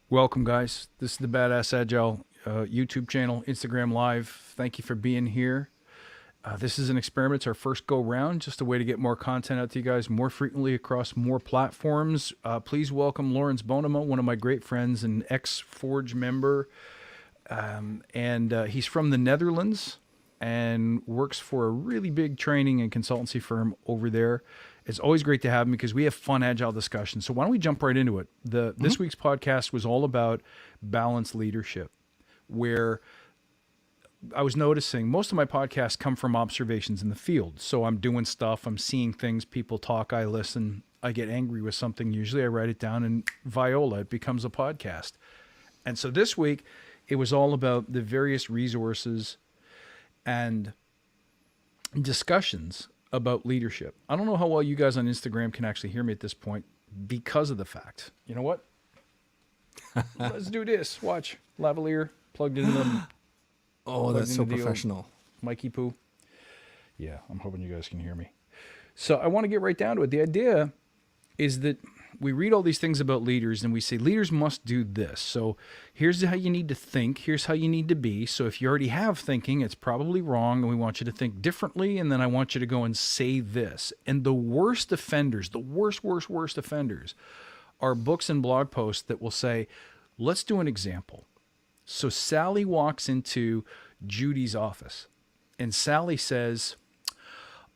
Welcome, guys. This is the Badass Agile YouTube channel, Instagram Live. Thank you for being here. This is an experiment. It's our first go round, just a way to get more content out to you guys more frequently across more platforms. Please welcome Laurens Bonnema, one of my great friends, an ex-Forge member. He's from the Netherlands and works for a really big training and consultancy firm over there. It's always great to have him because we have fun Agile discussions. So why don't we jump right into it? This week's podcast was all about balanced leadership, where I was noticing most of my podcasts come from observations in the field. So I'm doing stuff, I'm seeing things, people talk, I listen, I get angry with something. Usually I write it down and Viola, it becomes a podcast. And so this week it was all about the various resources and discussions about leadership. I don't know how well you guys on Instagram can actually hear me at this point because of the fact. You know what? Let's do this. Watch. Lavalier plugged into them. Oh, that's so professional. Mikey Poo. Yeah, I'm hoping you guys can hear me. So I want to get right down to it. The idea is that we read all these things about leaders and we say leaders must do this. So here's how you need to think. Here's how you need to be. So if you already have thinking, it's probably wrong. And we want you to think differently. And then I want you to go and say this. And the worst offenders, the worst offenders are books and blog posts that will say, let's do an example. So Sally walks into Judy's office and Sally says,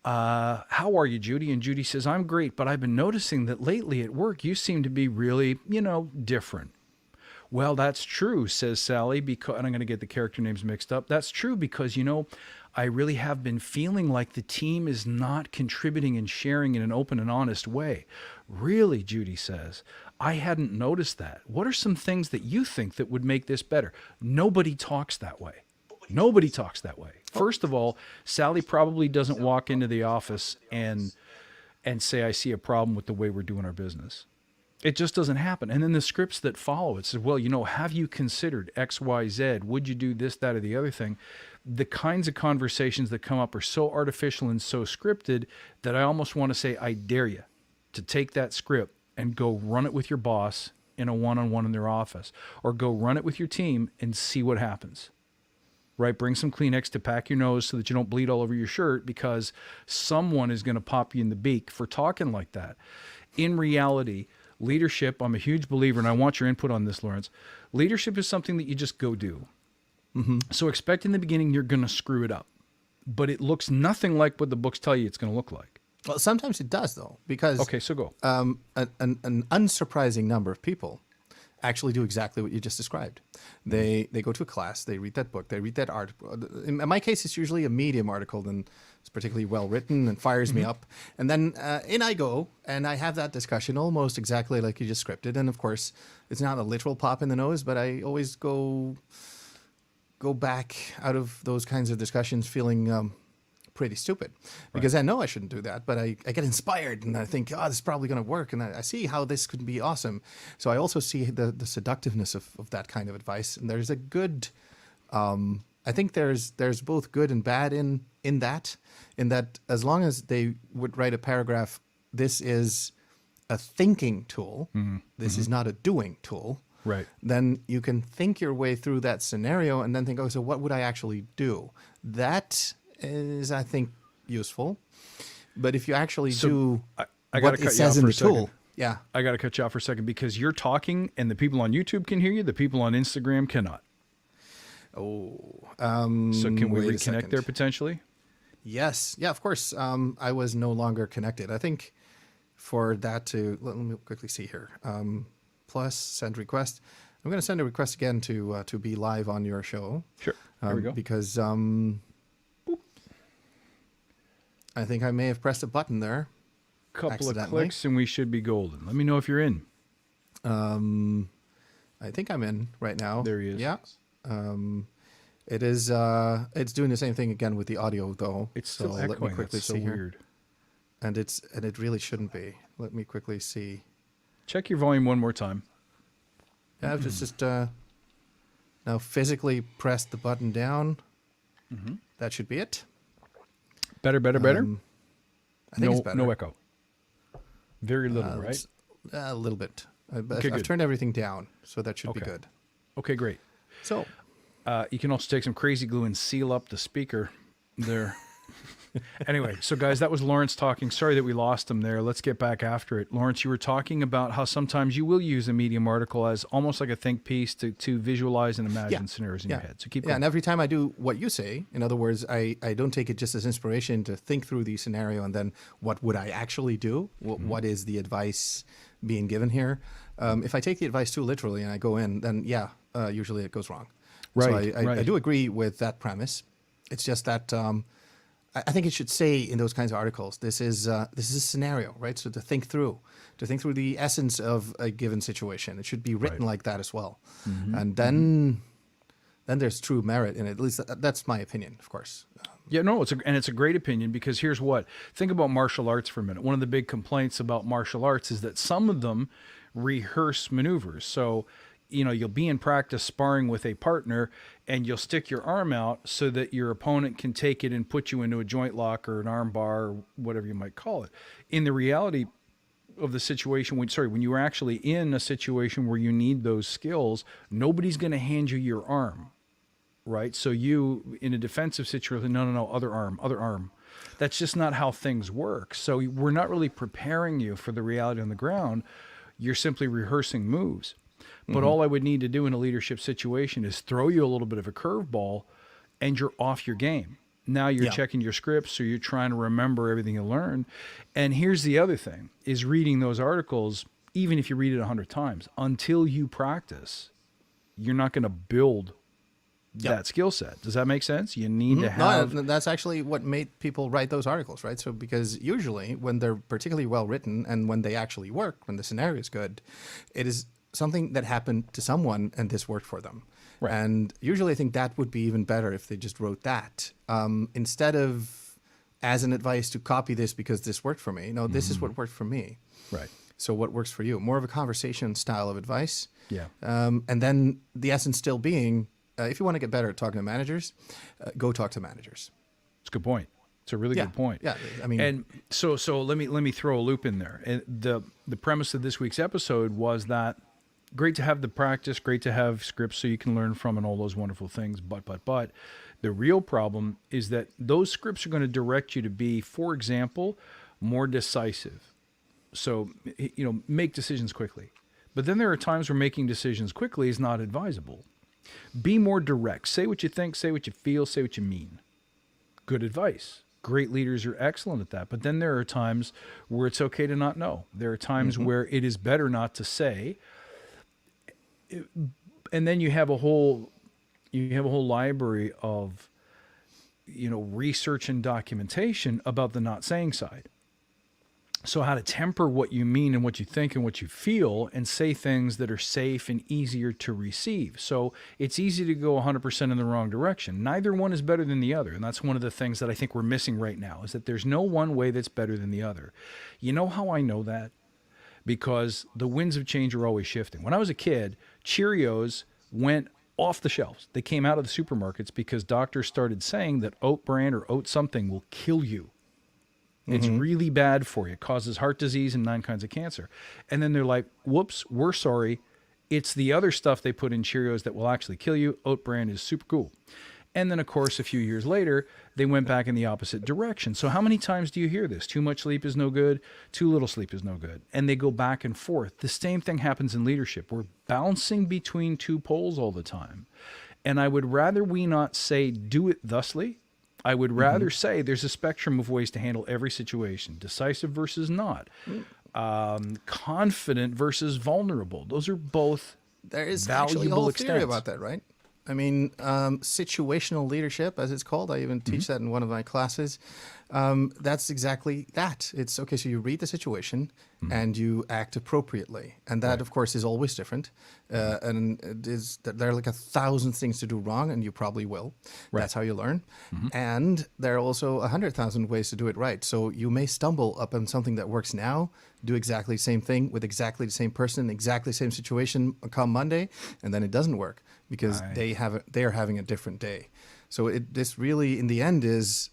how are you, Judy? And Judy says, I'm great, but I've been noticing that lately at work, you seem to be really, different. Well, that's true, says Sally, because, and I'm going to get the character names mixed up. That's true because, I really have been feeling like the team is not contributing and sharing in an open and honest way. Really, Judy says, I hadn't noticed that. What are some things that you think that would make this better? Nobody talks that way. Nobody talks that way. First of all, Sally probably doesn't walk into the office and say, I see a problem with the way we're doing our business. It just doesn't happen. And then the scripts that follow, it says, well, have you considered X, Y, Z? Would you do this, that, or the other thing? The kinds of conversations that come up are so artificial and so scripted that I almost want to say, I dare you to take that script and go run it with your boss in a one-on-one in their office, or go run it with your team and see what happens. Right? Bring some Kleenex to pack your nose so that you don't bleed all over your shirt because someone is going to pop you in the beak for talking like that. In reality, leadership, I'm a huge believer, and I want your input on this, Laurens. Leadership is something that you just go do. Mm-hmm. So expect in the beginning you're going to screw it up, but it looks nothing like what the books tell you it's going to look like. Well, sometimes it does, though, because okay, so go. An unsurprising number of people actually do exactly what you just described. They go to a class, they read that book, they read that article. In my case, it's usually a Medium article, and it's particularly well written and fires me up. And then in I go, and I have that discussion almost exactly like you just scripted. And of course, it's not a literal pop in the nose, but I always go back out of those kinds of discussions feeling pretty stupid, because I know I shouldn't do that, but I get inspired and I think, oh, this is probably going to work. And I see how this could be awesome. So I also see the seductiveness of that kind of advice. And there's a good, I think there's both good and bad in that as long as they would write a paragraph, this is a thinking tool. Mm-hmm. This is not a doing tool. Right. Then you can think your way through that scenario and then think, oh, so what would I actually do? That is, I think, useful. But if you actually do I what it says in the tool, yeah. I got to cut you off for a second because you're talking and the people on YouTube can hear you. The people on Instagram cannot. Oh. So can we reconnect there potentially? Yes. Yeah, of course. I was no longer connected. I think for that to, let me quickly see here. Plus send request. I'm going to send a request again to be live on your show. Sure. There we go. Because I think I may have pressed a button there. Couple of clicks and we should be golden. Let me know if you're in. I think I'm in right now. There he is. Yeah. It is. It's doing the same thing again with the audio though. It's still echoing. Let me quickly see weird. Here. And it really shouldn't be. Let me quickly see. Check your volume one more time. Yeah, I've just now physically pressed the button down. Mm-hmm. That should be it. Better. I think it's better. No echo. Very little, right? A little bit. I've good. turned everything down, so that should be Okay. good. Okay, great. So, You can also take some crazy glue and seal up the speaker there. Anyway, so guys, that was Laurens talking. Sorry that we lost him there. Let's get back after it. Laurens, you were talking about how sometimes you will use a Medium article as almost like a think piece to visualize and imagine scenarios in your head. So keep going. And every time I do what you say, in other words, I don't take it just as inspiration to think through the scenario and then what would I actually do? What is the advice being given here? If I take the advice too literally and I go in, then usually it goes wrong. Right, So right. I do agree with that premise. It's just that I think it should say in those kinds of articles, this is a scenario, right? So to think through the essence of a given situation, it should be written like that as well. And then there's true merit in it. At least that's my opinion, of course. Yeah, no, it's a great opinion because here's what. Think about martial arts for a minute. One of the big complaints about martial arts is that some of them rehearse maneuvers. So, you'll be in practice sparring with a partner and you'll stick your arm out so that your opponent can take it and put you into a joint lock or an arm bar or whatever you might call it. In the reality of the situation, when you're actually in a situation where you need those skills, nobody's going to hand you your arm, right? So you, in a defensive situation, no, other arm. That's just not how things work. So we're not really preparing you for the reality on the ground. You're simply rehearsing moves. But all I would need to do in a leadership situation is throw you a little bit of a curveball and you're off your game. Now you're checking your scripts, or you're trying to remember everything you learned. And here's the other thing, is reading those articles, even if you read it 100 times, until you practice, you're not going to build that skill set. Does that make sense? You need to have... No, that's actually what made people write those articles, right? So because usually when they're particularly well written and when they actually work, when the scenario is good, it is something that happened to someone and this worked for them. Right. And usually I think that would be even better if they just wrote that instead of as an advice to copy this because this worked for me. No, this is what worked for me. Right. So what works for you? More of a conversation style of advice. Yeah. And then the essence still being, if you want to get better at talking to managers, go talk to managers. It's a good point. It's a really good point. Yeah, I mean, and so let me throw a loop in there. And the premise of this week's episode was that great to have the practice, great to have scripts so you can learn from and all those wonderful things. But the real problem is that those scripts are going to direct you to be, for example, more decisive. So, make decisions quickly. But then there are times where making decisions quickly is not advisable. Be more direct. Say what you think, say what you feel, say what you mean. Good advice. Great leaders are excellent at that. But then there are times where it's okay to not know. There are times where it is better not to say. And then you have a whole library of research and documentation about the not saying side. So how to temper what you mean and what you think and what you feel and say things that are safe and easier to receive. So it's easy to go 100% in the wrong direction. Neither one is better than the other. And that's one of the things that I think we're missing right now, is that there's no one way that's better than the other. You know how I know that? Because the winds of change are always shifting. When I was a kid, Cheerios went off the shelves. They came out of the supermarkets because doctors started saying that oat bran or oat something will kill you. It's really bad for you. It causes heart disease and 9 kinds of cancer. And then they're like, whoops, we're sorry. It's the other stuff they put in Cheerios that will actually kill you. Oat bran is super cool. And then, of course, a few years later, they went back in the opposite direction. So how many times do you hear this? Too much sleep is no good. Too little sleep is no good. And they go back and forth. The same thing happens in leadership. We're bouncing between two poles all the time. And I would rather we not say, do it thusly. I would rather say there's a spectrum of ways to handle every situation. Decisive versus not. Confident versus vulnerable. Those are both there is valuable actually a whole extents. theory about that, right? I mean, situational leadership, as it's called. I even teach that in one of my classes. That's exactly that. It's okay. So you read the situation and you act appropriately, and that, of course, is always different. And it is there are like 1,000 things to do wrong, and you probably will. Right. That's how you learn. And there are also 100,000 ways to do it right. So you may stumble upon something that works now, do exactly the same thing with exactly the same person, exactly the same situation come Monday, and then it doesn't work because they are having a different day. So this really, in the end, is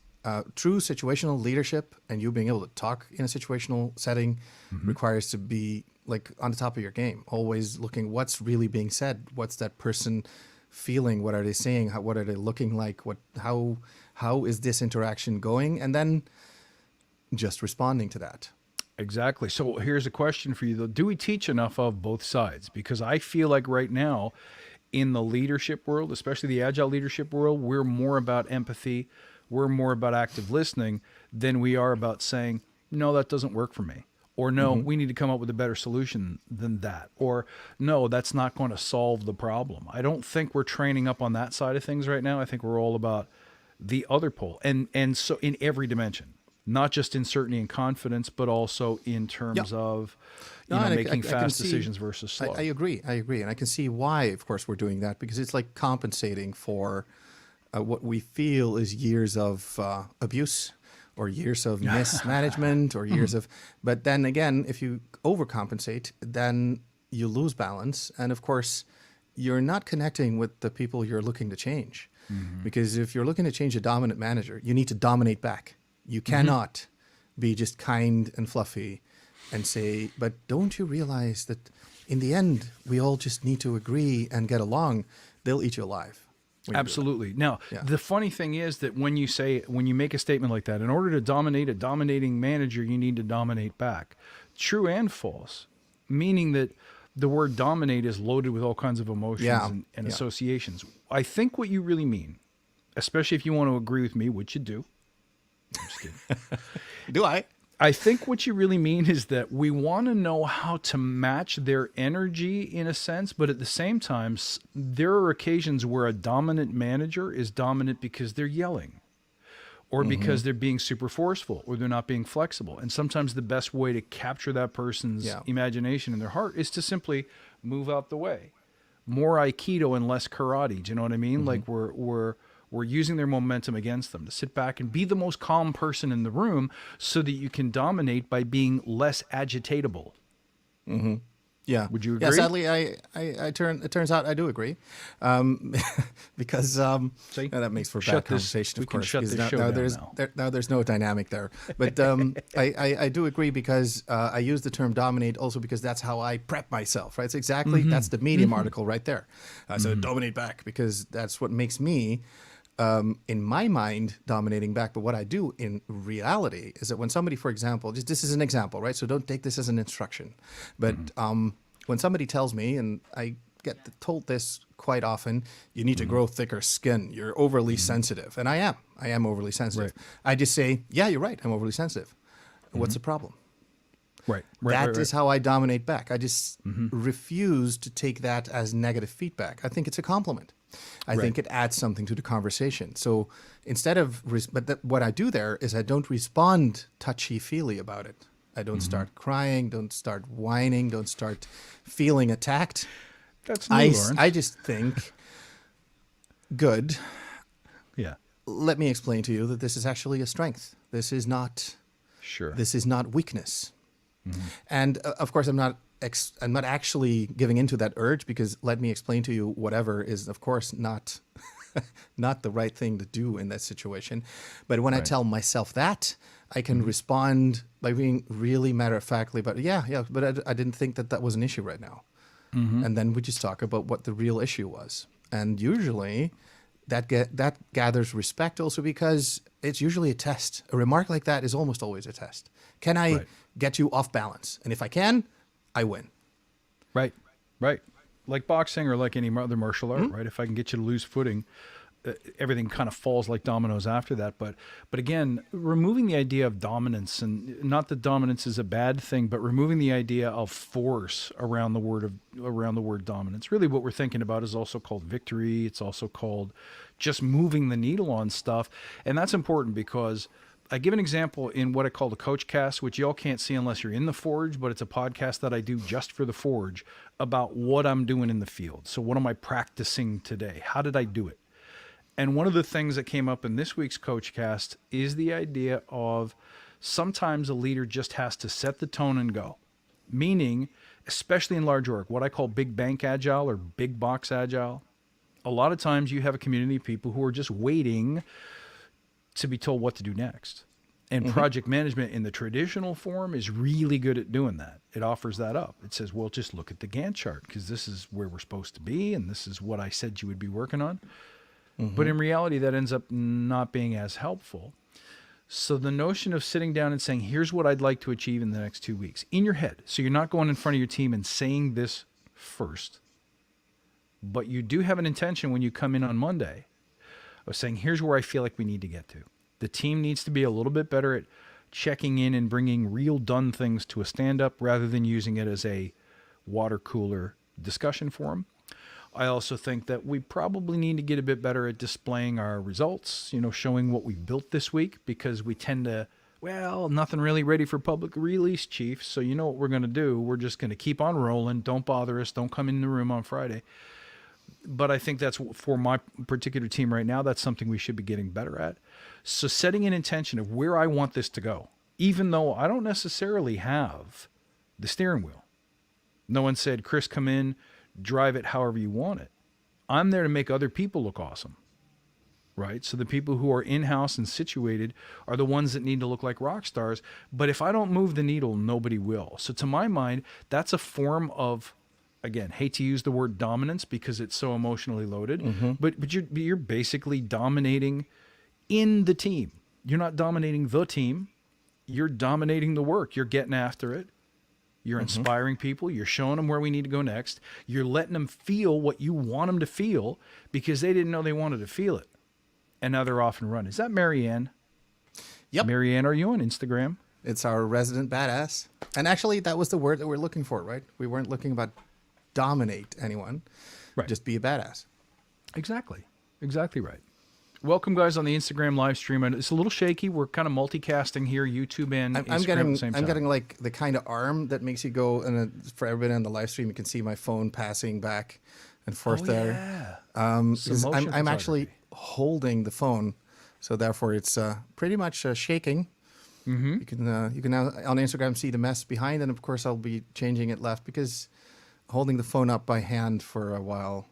true situational leadership and you being able to talk in a situational setting requires to be like on the top of your game, always looking what's really being said, what's that person feeling, what are they saying, what are they looking like, how is this interaction going, and then just responding to that. Exactly. So here's a question for you, though. Do we teach enough of both sides? Because I feel like right now in the leadership world, especially the Agile leadership world, we're more about empathy. We're more about active listening than we are about saying, no, that doesn't work for me. Or no, we need to come up with a better solution than that. Or no, that's not going to solve the problem. I don't think we're training up on that side of things right now. I think we're all about the other pole. And so in every dimension, not just in certainty and confidence, but also in terms of making fast decisions versus slow. I agree. And I can see why, of course, we're doing that, because it's like compensating for what we feel is years of abuse or years of mismanagement or years of, but then again, if you overcompensate, then you lose balance. And of course, you're not connecting with the people you're looking to change. Because if you're looking to change a dominant manager, you need to dominate back. You cannot be just kind and fluffy and say, but don't you realize that in the end, we all just need to agree and get along? They'll eat you alive. Absolutely. Now, the funny thing is that when you make a statement like that, in order to dominate a dominating manager, you need to dominate back. True and false, meaning that the word dominate is loaded with all kinds of emotions and associations. I think what you really mean, especially if you want to agree with me, which you do. I'm just kidding. Do I? I think what you really mean is that we want to know how to match their energy in a sense, but at the same time, there are occasions where a dominant manager is dominant because they're yelling or because they're being super forceful or they're not being flexible. And sometimes the best way to capture that person's imagination in their heart is to simply move out the way. More Aikido and less karate. Do you know what I mean? Like we're using their momentum against them, to sit back and be the most calm person in the room so that you can dominate by being less agitatable. Yeah. Would you agree? Yeah, sadly, it turns out I do agree. Because that makes for bad conversation, of course. Shut this show down now there's no dynamic there. But I do agree, because I use the term dominate also because that's how I prep myself, right? It's exactly, that's the Medium article right there. So dominate back, because that's what makes me, in my mind, dominating back. But what I do in reality is that when somebody, for example, just this is an example, right? So don't take this as an instruction. But when somebody tells me, and I get told this quite often, you need to grow thicker skin. You're overly sensitive. And I am overly sensitive. Right. I just say, yeah, you're right. I'm overly sensitive. What's the problem? Right. That is how I dominate back. I just refuse to take that as negative feedback. I think it's a compliment. I think it adds something to the conversation. So instead of, what I do there is I don't respond touchy-feely about it. I don't start crying, don't start whining, don't start feeling attacked. That's new, Laurens. I just think, good. Yeah. Let me explain to you that this is actually a strength. This is not. Sure. This is not weakness. And of course, I'm not actually giving into that urge, because let me explain to you, whatever is, of course, not not the right thing to do in that situation. But when I tell myself that, I can respond by being really matter-of-factly, but but I didn't think that was an issue right now. And then we just talk about what the real issue was. And usually that gathers respect also, because it's usually a test. A remark like that is almost always a test. Can I get you off balance? And if I can, I win. Right. Like boxing or like any other martial art, right? If I can get you to lose footing, everything kind of falls like dominoes after that. But again, removing the idea of dominance, and not that dominance is a bad thing, but removing the idea of force around the word dominance. Really, what we're thinking about is also called victory. It's also called just moving the needle on stuff, and that's important because I give an example in what I call the Coach Cast, which y'all can't see unless you're in the Forge, but it's a podcast that I do just for the Forge about what I'm doing in the field. So what am I practicing today? How did I do it? And one of the things that came up in this week's Coach Cast is the idea of sometimes a leader just has to set the tone and go. Meaning, especially in large org, what I call big bank agile or big box agile, a lot of times you have a community of people who are just waiting to be told what to do next. And project management in the traditional form is really good at doing that. It offers that up. It says, well, just look at the Gantt chart because this is where we're supposed to be and this is what I said you would be working on. But in reality, that ends up not being as helpful. So the notion of sitting down and saying, here's what I'd like to achieve in the next 2 weeks in your head. So you're not going in front of your team and saying this first, but you do have an intention when you come in on Monday of saying, here's where I feel like we need to get to. The team needs to be a little bit better at checking in and bringing real done things to a stand-up rather than using it as a water cooler discussion forum. I also think that we probably need to get a bit better at displaying our results, showing what we built this week, because we tend to, well, nothing really ready for public release, Chief. So you know what we're going to do? We're just going to keep on rolling. Don't bother us. Don't come in the room on Friday. But I think that's for my particular team right now, that's something we should be getting better at. So setting an intention of where I want this to go, even though I don't necessarily have the steering wheel. No one said, Chris, come in, drive it however you want it. I'm there to make other people look awesome, right? So the people who are in-house and situated are the ones that need to look like rock stars. But if I don't move the needle, nobody will. So to my mind, that's a form of, again, hate to use the word dominance because it's so emotionally loaded, but you're basically dominating in the team. You're not dominating the team. You're dominating the work. You're getting after it. You're inspiring people. You're showing them where we need to go next. You're letting them feel what you want them to feel because they didn't know they wanted to feel it. And now they're off and running. Is that Marianne? Yep. Marianne, are you on Instagram? It's our resident badass. And actually, that was the word that we're looking for, right? We weren't looking about dominate anyone. Right. Just be a badass. Exactly. Exactly right. Welcome, guys, on the Instagram live stream. And it's a little shaky. We're kind of multicasting here, YouTube and Instagram at the same time. I'm getting like the kind of arm that makes you go, and for everybody on the live stream, you can see my phone passing back and forth there. I'm actually holding the phone, so therefore it's pretty much shaking. You can now on Instagram see the mess behind, and of course I'll be changing it left because holding the phone up by hand for a while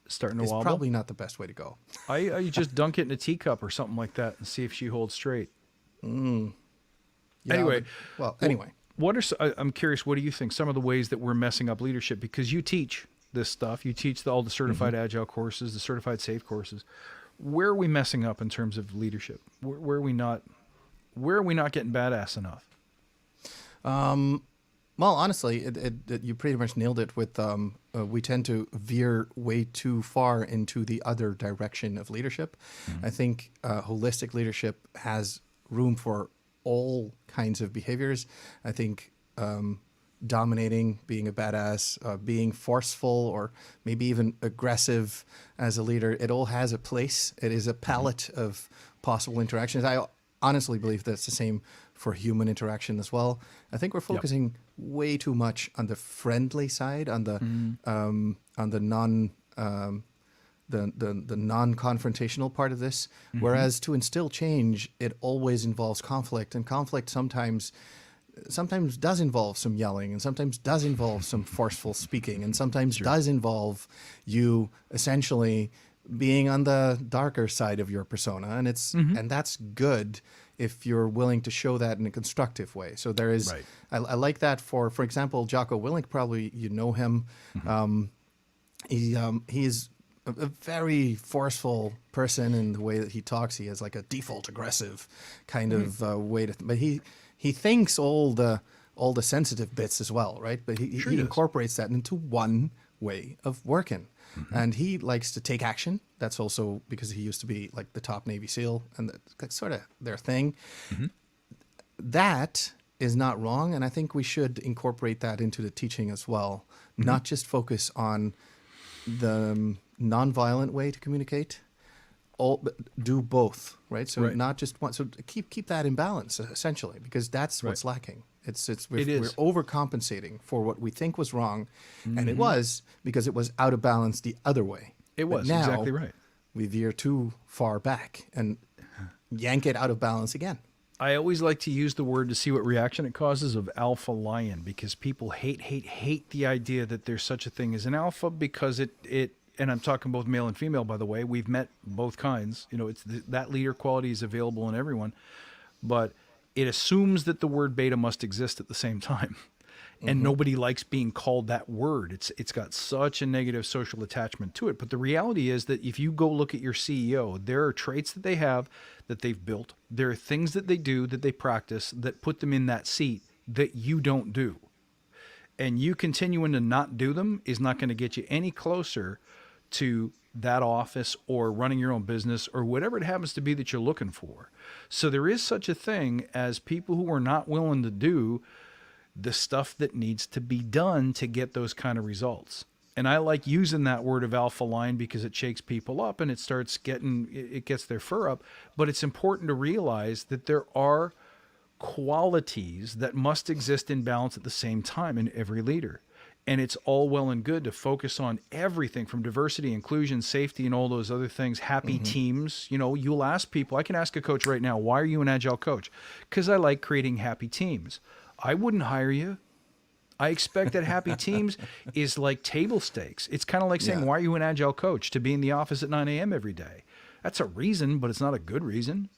starting to is wobble. Probably not the best way to go. I just dunk it in a teacup or something like that and see if she holds straight. Yeah, Anyway, anyway, I'm curious. What do you think? Some of the ways that we're messing up leadership, because you teach this stuff. You teach all the certified Agile courses, the certified SAFe courses. Where are we messing up in terms of leadership? Where are we not? Where are we not getting badass enough? Well, honestly, you pretty much nailed it with we tend to veer way too far into the other direction of leadership. I think holistic leadership has room for all kinds of behaviors. I think dominating, being a badass, being forceful, or maybe even aggressive as a leader, it all has a place. It is a palette of possible interactions. I honestly believe that's the same for human interaction as well. I think we're focusing way too much on the friendly side, on the non-confrontational part of this. Whereas to instill change, it always involves conflict, and conflict sometimes does involve some yelling, and sometimes does involve some forceful speaking, and sometimes does involve you essentially being on the darker side of your persona, and and that's good if you're willing to show that in a constructive way. So there is, I like that for example, Jocko Willink, probably you know him. He is a very forceful person in the way that he talks. He has like a default aggressive kind of way to, but he thinks all the sensitive bits as well, right? But he incorporates that into one way of working. And he likes to take action. That's also because he used to be like the top Navy SEAL, and that's sort of their thing. That is not wrong, and I think we should incorporate that into the teaching as well. Not just focus on the nonviolent way to communicate. But do both, right? So not just one. So keep that in balance essentially, because that's what's lacking. We're overcompensating for what we think was wrong, and it was because it was out of balance the other way. It was exactly right. We veer too far back and yank it out of balance again. I always like to use the word to see what reaction it causes of alpha lion, because people hate the idea that there's such a thing as an alpha, because it and I'm talking both male and female, by the way. We've met both kinds. It's that leader quality is available in everyone, but it assumes that the word beta must exist at the same time. And nobody likes being called that word. It's got such a negative social attachment to it. But the reality is that if you go look at your CEO, there are traits that they have that they've built. There are things that they do, that they practice, that put them in that seat that you don't do. And you continuing to not do them is not going to get you any closer to that office or running your own business or whatever it happens to be that you're looking for. So there is such a thing as people who are not willing to do the stuff that needs to be done to get those kind of results. And I like using that word of alpha lion because it shakes people up and it gets their fur up. But it's important to realize that there are qualities that must exist in balance at the same time in every leader. And it's all well and good to focus on everything from diversity, inclusion, safety, and all those other things, happy teams. You'll ask people, I can ask a coach right now, why are you an Agile coach? Because I like creating happy teams. I wouldn't hire you. I expect that happy teams is like table stakes. It's kind of like saying, why are you an Agile coach? To be in the office at 9 a.m. every day. That's a reason, but it's not a good reason.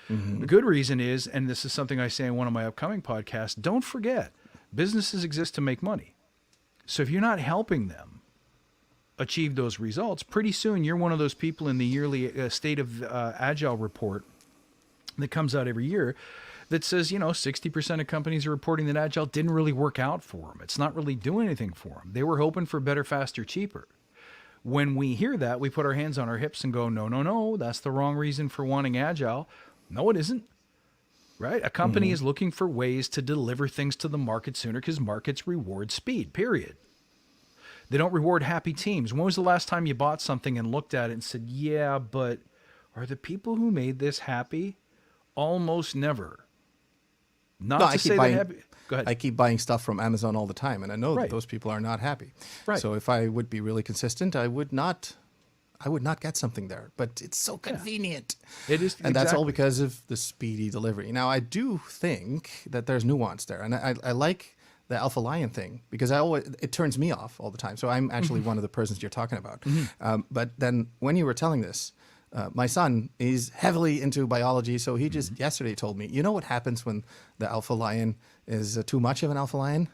The good reason is, and this is something I say in one of my upcoming podcasts, don't forget, businesses exist to make money. So if you're not helping them achieve those results, pretty soon you're one of those people in the yearly State of Agile report that comes out every year that says, 60% of companies are reporting that Agile didn't really work out for them. It's not really doing anything for them. They were hoping for better, faster, cheaper. When we hear that, we put our hands on our hips and go, no, that's the wrong reason for wanting Agile. No, it isn't. Right? A company is looking for ways to deliver things to the market sooner because markets reward speed, period. They don't reward happy teams. When was the last time you bought something and looked at it and said, yeah, but are the people who made this happy? Almost never. Not No, to say they're happy. Go ahead. I keep buying stuff from Amazon all the time, and I know that those people are not happy. Right. So if I would be really consistent, I would not get something there. But it's so convenient. It is, and that's all because of the speedy delivery. Now, I do think that there's nuance there, and I like the alpha lion thing because it turns me off all the time. So I'm actually one of the persons you're talking about. But then when you were telling this, my son is heavily into biology, so he just yesterday told me, you know what happens when the alpha lion is too much of an alpha lion?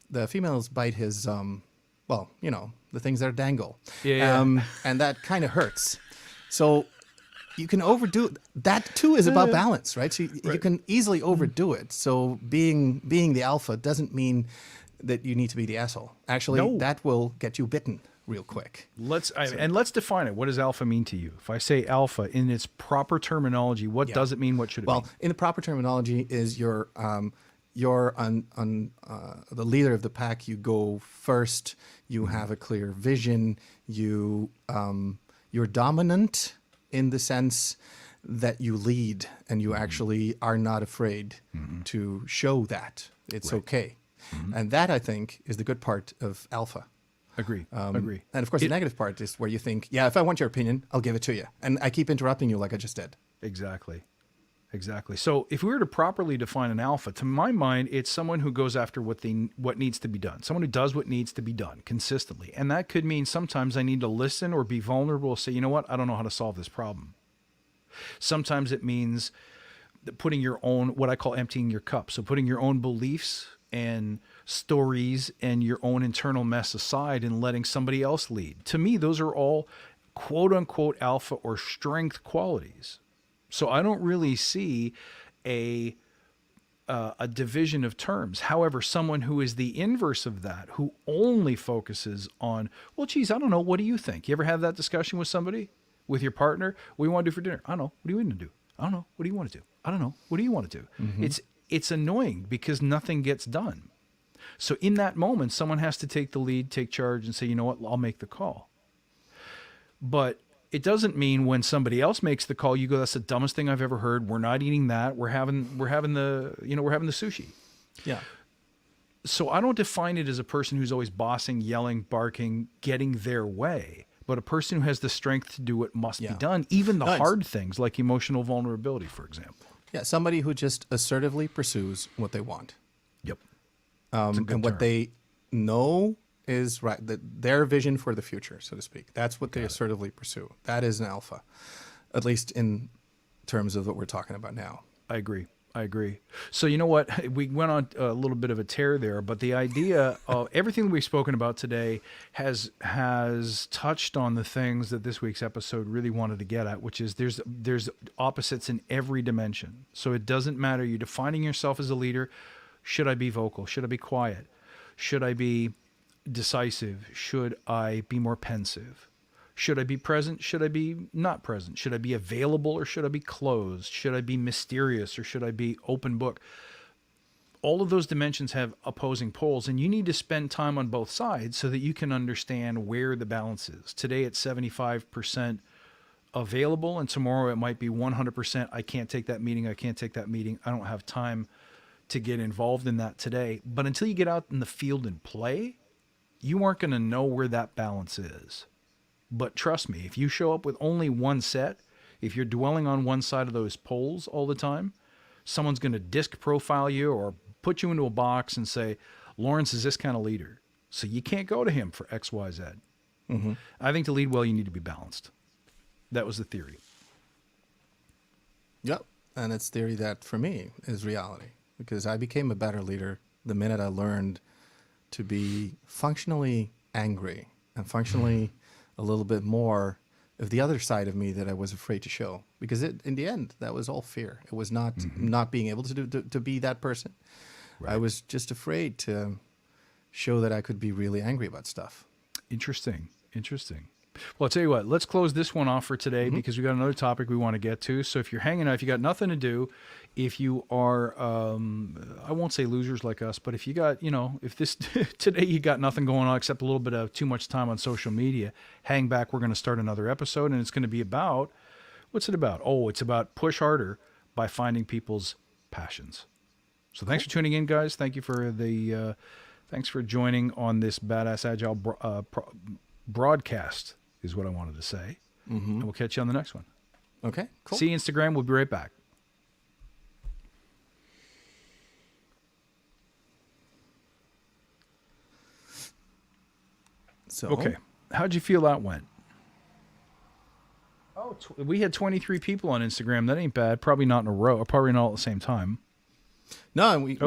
The females bite his, the things that dangle. And that kind of hurts. So you can overdo it. That too is about balance, right? So you can easily overdo it. So being the alpha doesn't mean that you need to be the asshole. Actually, that will get you bitten real quick. Let's define it. What does alpha mean to you? If I say alpha in its proper terminology, what does it mean? What should it mean? Well, in the proper terminology is you're on the leader of the pack. You go first. You have a clear vision. You're dominant in the sense that you lead and you actually are not afraid to show that it's okay. And that, I think, is the good part of alpha. Agree. And of course, the negative part is where you think, if I want your opinion, I'll give it to you. And I keep interrupting you like I just did. Exactly. So if we were to properly define an alpha, to my mind, it's someone who goes after what needs to be done. Someone who does what needs to be done consistently. And that could mean sometimes I need to listen or be vulnerable, say, you know what, I don't know how to solve this problem. Sometimes it means putting your own, what I call emptying your cup. So putting your own beliefs and stories and your own internal mess aside and letting somebody else lead. To me, those are all quote unquote alpha or strength qualities. So I don't really see a division of terms. However, someone who is the inverse of that, who only focuses on, well, geez, I don't know. What do you think? You ever have that discussion with somebody, with your partner? What do you want to do for dinner? I don't know. What do you want to do? I don't know. What do you want to do? I don't know. What do you want to do? It's annoying because nothing gets done. So in that moment, someone has to take the lead, take charge, and say, you know what, I'll make the call. But it doesn't mean when somebody else makes the call, you go, that's the dumbest thing I've ever heard. We're not eating that. We're having the sushi. Yeah. So I don't define it as a person who's always bossing, yelling, barking, getting their way, but a person who has the strength to do what must be done, even the hard things like emotional vulnerability, for example. Yeah, somebody who just assertively pursues what they want. Yep. And what they know is right. Their vision for the future, so to speak. That's what they assertively pursue. That is an alpha, at least in terms of what we're talking about now. I agree. So you know what? We went on a little bit of a tear there, but the idea of everything we've spoken about today has touched on the things that this week's episode really wanted to get at, which is there's opposites in every dimension. So it doesn't matter. You're defining yourself as a leader. Should I be vocal? Should I be quiet? Should I be decisive? Should I be more pensive? Should I be present? Should I be not present? Should I be available or should I be closed? Should I be mysterious or should I be open book? All of those dimensions have opposing poles, and you need to spend time on both sides so that you can understand where the balance is. Today it's 75% available, and tomorrow it might be 100% I can't take that meeting, I don't have time to get involved in that today. But until you get out in the field and play, you aren't going to know where that balance is. But trust me, if you show up with only one set, if you're dwelling on one side of those poles all the time, someone's going to disc profile you or put you into a box and say, Laurens is this kind of leader, so you can't go to him for X, Y, Z. Mm-hmm. I think to lead well, you need to be balanced. That was the theory. Yep. And it's theory that, for me, is reality. Because I became a better leader the minute I learned to be functionally angry and functionally a little bit more of the other side of me that I was afraid to show. Because in the end, that was all fear. It was not not being able to be that person. Right. I was just afraid to show that I could be really angry about stuff. Interesting. Well, I'll tell you what, let's close this one off for today because we got another topic we want to get to. So if you're hanging out, if you got nothing to do, if you are, I won't say losers like us, but if you got, if this today you got nothing going on except a little bit of too much time on social media, hang back. We're going to start another episode, and it's going to be about, what's it about? Oh, it's about push harder by finding people's passions. So thanks for tuning in, guys. Thank you for thanks for joining on this Badass Agile broadcast is what I wanted to say. And we'll catch you on the next one. Okay, cool. See you Instagram. We'll be right back. So, okay. How'd you feel that went? Oh, we had 23 people on Instagram. That ain't bad. Probably not in a row. Or probably not all at the same time. No, and we